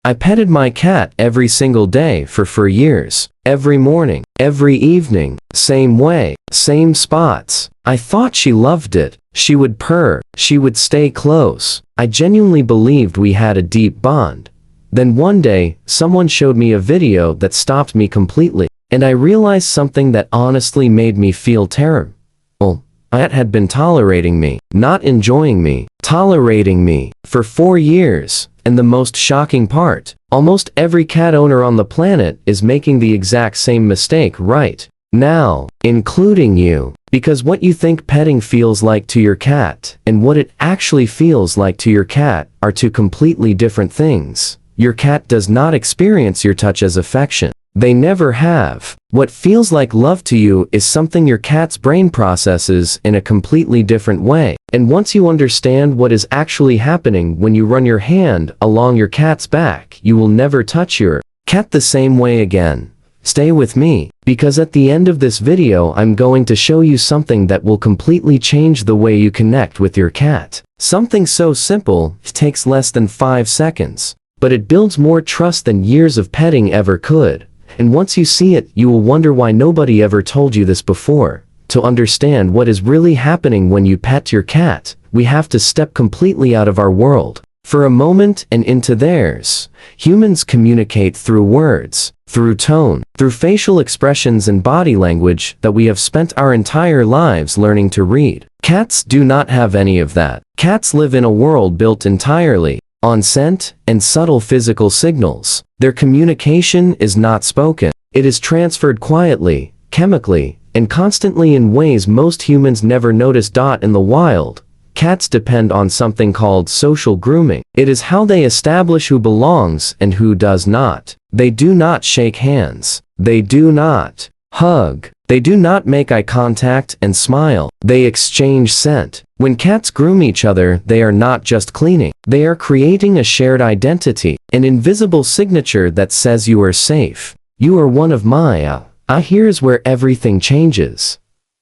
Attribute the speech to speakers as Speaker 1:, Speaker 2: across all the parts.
Speaker 1: I petted my cat every single day for years. Every morning, every evening, same way, same spots. I thought she loved it. She would purr, she would stay close. I genuinely believed we had a deep bond. Then one day, someone showed me a video that stopped me completely, and I realized something that honestly made me feel terrible. My cat had been tolerating me, not enjoying me, tolerating me, for 4 years. And the most shocking part, almost every cat owner on the planet is making the exact same mistake right now, including you. Because what you think petting feels like to your cat, and what it actually feels like to your cat, are two completely different things. Your cat does not experience your touch as affection. They never have. What feels like love to you is something your cat's brain processes in a completely different way. And once you understand what is actually happening when you run your hand along your cat's back, you will never touch your cat the same way again. Stay with me, because at the end of this video I'm going to show you something that will completely change the way you connect with your cat. Something so simple, it takes less than 5 seconds. But it builds more trust than years of petting ever could. And once you see it, you will wonder why nobody ever told you this before. To understand what is really happening when you pet your cat, we have to step completely out of our world for a moment and into theirs. Humans communicate through words, through tone, through facial expressions and body language that we have spent our entire lives learning to read. Cats do not have any of that. Cats live in a world built entirely on scent and subtle physical signals. Their communication is not spoken. It is transferred quietly, chemically, and constantly in ways most humans never notice. In the wild, cats depend on something called social grooming. It is how they establish who belongs and who does not. They do not shake hands. They do not hug. They do not make eye contact and smile. They exchange scent. When cats groom each other, they are not just cleaning. They are creating a shared identity, an invisible signature that says you are safe. You are one of my. Here's where everything changes.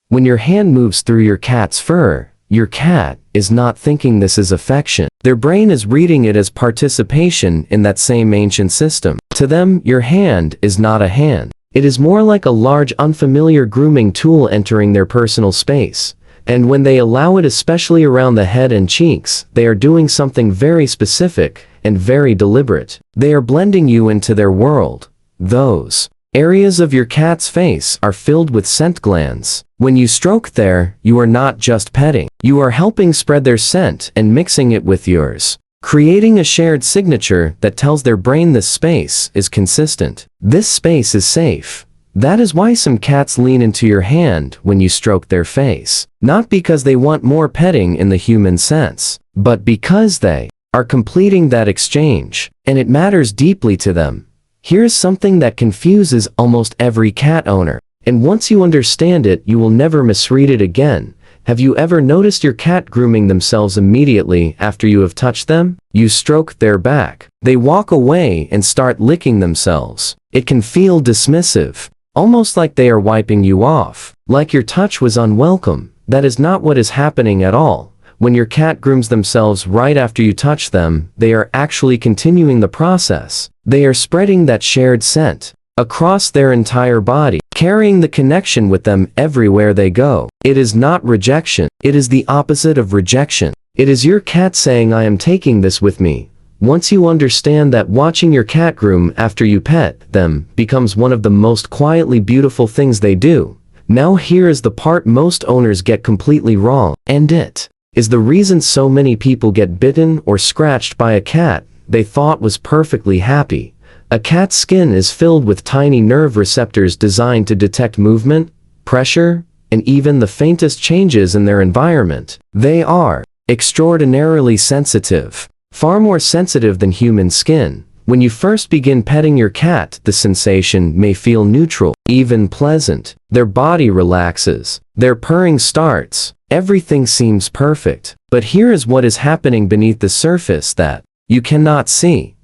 Speaker 1: When your hand moves through your cat's fur, your cat is not thinking this is affection. Their brain is reading it as participation in that same ancient system. To them, your hand is not a hand. It is more like a large unfamiliar grooming tool entering their personal space. And when they allow it, especially around the head and cheeks, they are doing something very specific and very deliberate. They are blending you into their world. Those areas of your cat's face are filled with scent glands. When you stroke there, you are not just petting. You are helping spread their scent and mixing it with yours, creating a shared signature that tells their brain this space is consistent. This space is safe. That is why some cats lean into your hand when you stroke their face. Not because they want more petting in the human sense, but because they are completing that exchange, and it matters deeply to them. Here's something that confuses almost every cat owner, and once you understand it, you will never misread it again. Have you ever noticed your cat grooming themselves immediately after you have touched them? You stroke their back. They walk away and start licking themselves. It can feel dismissive, almost like they are wiping you off, like your touch was unwelcome. That is not what is happening at all. When your cat grooms themselves right after you touch them, they are actually continuing the process. They are spreading that shared scent across their entire body, carrying the connection with them everywhere they go. It is not rejection. It is the opposite of rejection. It is your cat saying, I am taking this with me. Once you understand that, watching your cat groom after you pet them becomes one of the most quietly beautiful things they do. Now here is the part most owners get completely wrong, and it is the reason so many people get bitten or scratched by a cat they thought was perfectly happy. A cat's skin is filled with tiny nerve receptors designed to detect movement, pressure, and even the faintest changes in their environment. They are extraordinarily sensitive, far more sensitive than human skin. When you first begin petting your cat, the sensation may feel neutral, even pleasant. Their body relaxes. Their purring starts. Everything seems perfect. But here is what is happening beneath the surface that you cannot see.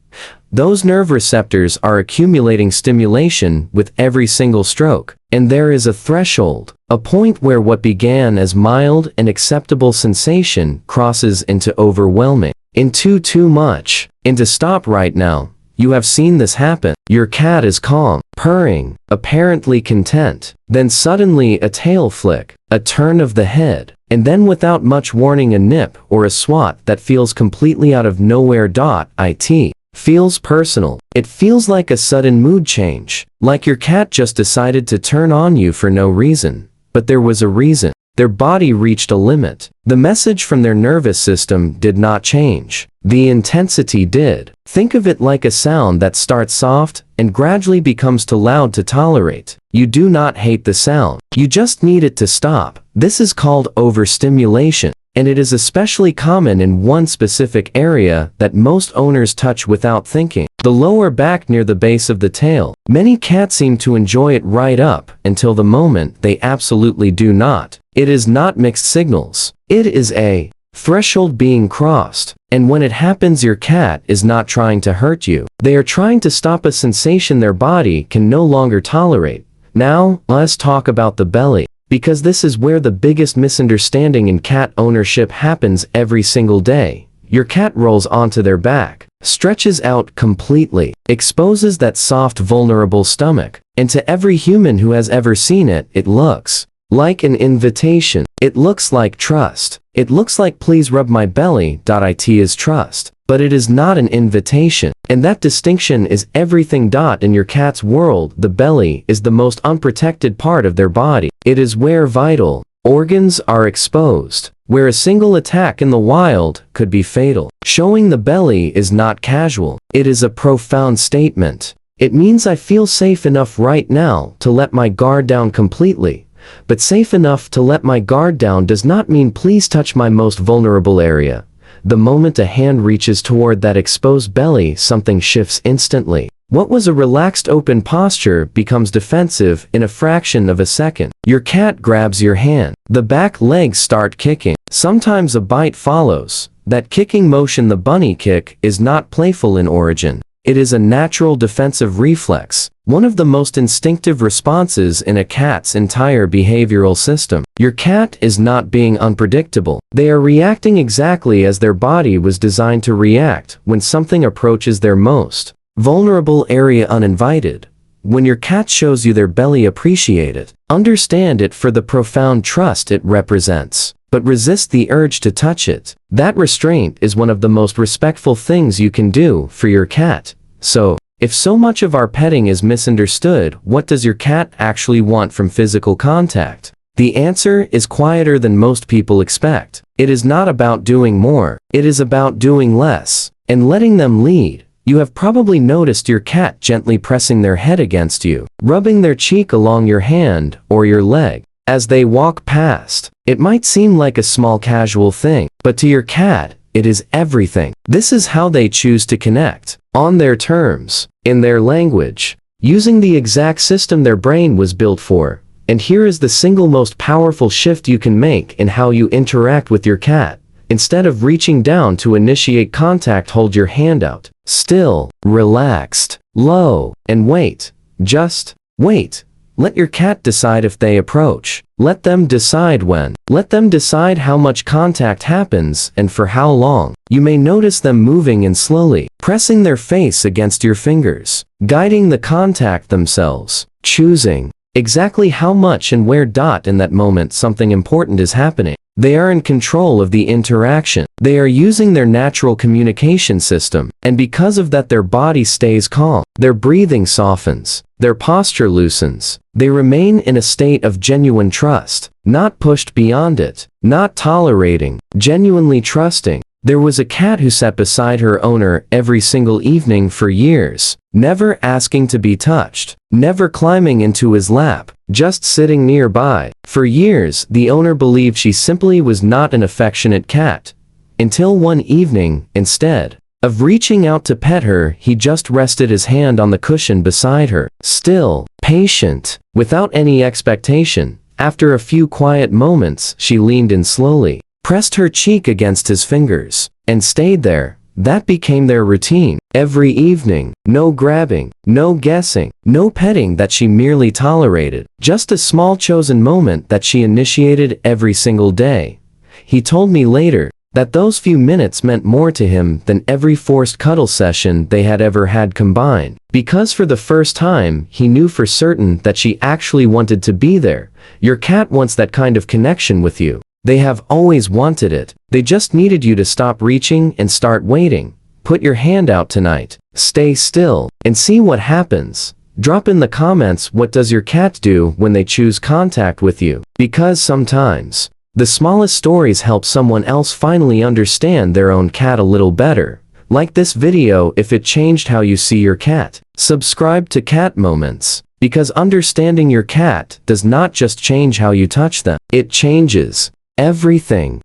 Speaker 1: Those nerve receptors are accumulating stimulation with every single stroke. And there is a threshold, a point where what began as mild and acceptable sensation crosses into overwhelming, into too much, into stop right now. You have seen this happen. Your cat is calm, purring, apparently content. Then suddenly a tail flick, a turn of the head, and then without much warning a nip or a swat that feels completely out of nowhere. It feels personal. It feels like a sudden mood change, like your cat just decided to turn on you for no reason. But there was a reason. Their body reached a limit. The message from their nervous system did not change. The intensity did. Think of it like a sound that starts soft and gradually becomes too loud to tolerate. You do not hate the sound. You just need it to stop. This is called overstimulation, and it is especially common in one specific area that most owners touch without thinking. The lower back near the base of the tail. Many cats seem to enjoy it right up until the moment they absolutely do not. It is not mixed signals. It is a threshold being crossed. And when it happens, your cat is not trying to hurt you. They are trying to stop a sensation their body can no longer tolerate. Now, let's talk about the belly, because this is where the biggest misunderstanding in cat ownership happens every single day. Your cat rolls onto their back, stretches out completely, exposes that soft, vulnerable stomach, and to every human who has ever seen it, it looks like an invitation. It looks like trust. It looks like please rub my belly. It is trust, but it is not an invitation. And that distinction is everything. In your cat's world, the belly is the most unprotected part of their body. It is where vital organs are exposed, where a single attack in the wild could be fatal. Showing the belly is not casual. It is a profound statement. It means I feel safe enough right now to let my guard down completely. But safe enough to let my guard down does not mean please touch my most vulnerable area. The moment a hand reaches toward that exposed belly, something shifts instantly. What was a relaxed open posture becomes defensive in a fraction of a second. Your cat grabs your hand. The back legs start kicking. Sometimes a bite follows. That kicking motion, the bunny kick, is not playful in origin. It is a natural defensive reflex, one of the most instinctive responses in a cat's entire behavioral system. Your cat is not being unpredictable. They are reacting exactly as their body was designed to react when something approaches their most vulnerable area uninvited. When your cat shows you their belly, appreciate it. Understand it for the profound trust it represents, but resist the urge to touch it. That restraint is one of the most respectful things you can do for your cat. So, if so much of our petting is misunderstood, what does your cat actually want from physical contact? The answer is quieter than most people expect. It is not about doing more. It is about doing less and letting them lead. You have probably noticed your cat gently pressing their head against you, rubbing their cheek along your hand or your leg as they walk past. It might seem like a small casual thing, but to your cat, it is everything. This is how they choose to connect, on their terms, in their language, using the exact system their brain was built for. And here is the single most powerful shift you can make in how you interact with your cat. Instead of reaching down to initiate contact, hold your hand out, still, relaxed, low, and wait. Just wait. Let your cat decide if they approach. Let them decide when. Let them decide how much contact happens and for how long. You may notice them moving in slowly, pressing their face against your fingers, guiding the contact themselves, choosing exactly how much and where. In that moment, something important is happening. They are in control of the interaction. They are using their natural communication system, and because of that, their body stays calm. Their breathing softens. Their posture loosens. They remain in a state of genuine trust, not pushed beyond it, not tolerating, genuinely trusting. There was a cat who sat beside her owner every single evening for years, never asking to be touched, never climbing into his lap, just sitting nearby. For years, the owner believed she simply was not an affectionate cat. Until one evening, instead of reaching out to pet her, he just rested his hand on the cushion beside her, still, patient, without any expectation. After a few quiet moments, she leaned in slowly, pressed her cheek against his fingers, and stayed there. That became their routine. Every evening, no grabbing, no guessing, no petting that she merely tolerated, just a small chosen moment that she initiated every single day. He told me later, that those few minutes meant more to him than every forced cuddle session they had ever had combined. Because for the first time, he knew for certain that she actually wanted to be there. Your cat wants that kind of connection with you. They have always wanted it. They just needed you to stop reaching and start waiting. Put your hand out tonight. Stay still and see what happens. Drop in the comments, what does your cat do when they choose contact with you? Because sometimes the smallest stories help someone else finally understand their own cat a little better. Like this video if it changed how you see your cat. Subscribe to Cat Moments, because understanding your cat does not just change how you touch them. It changes everything.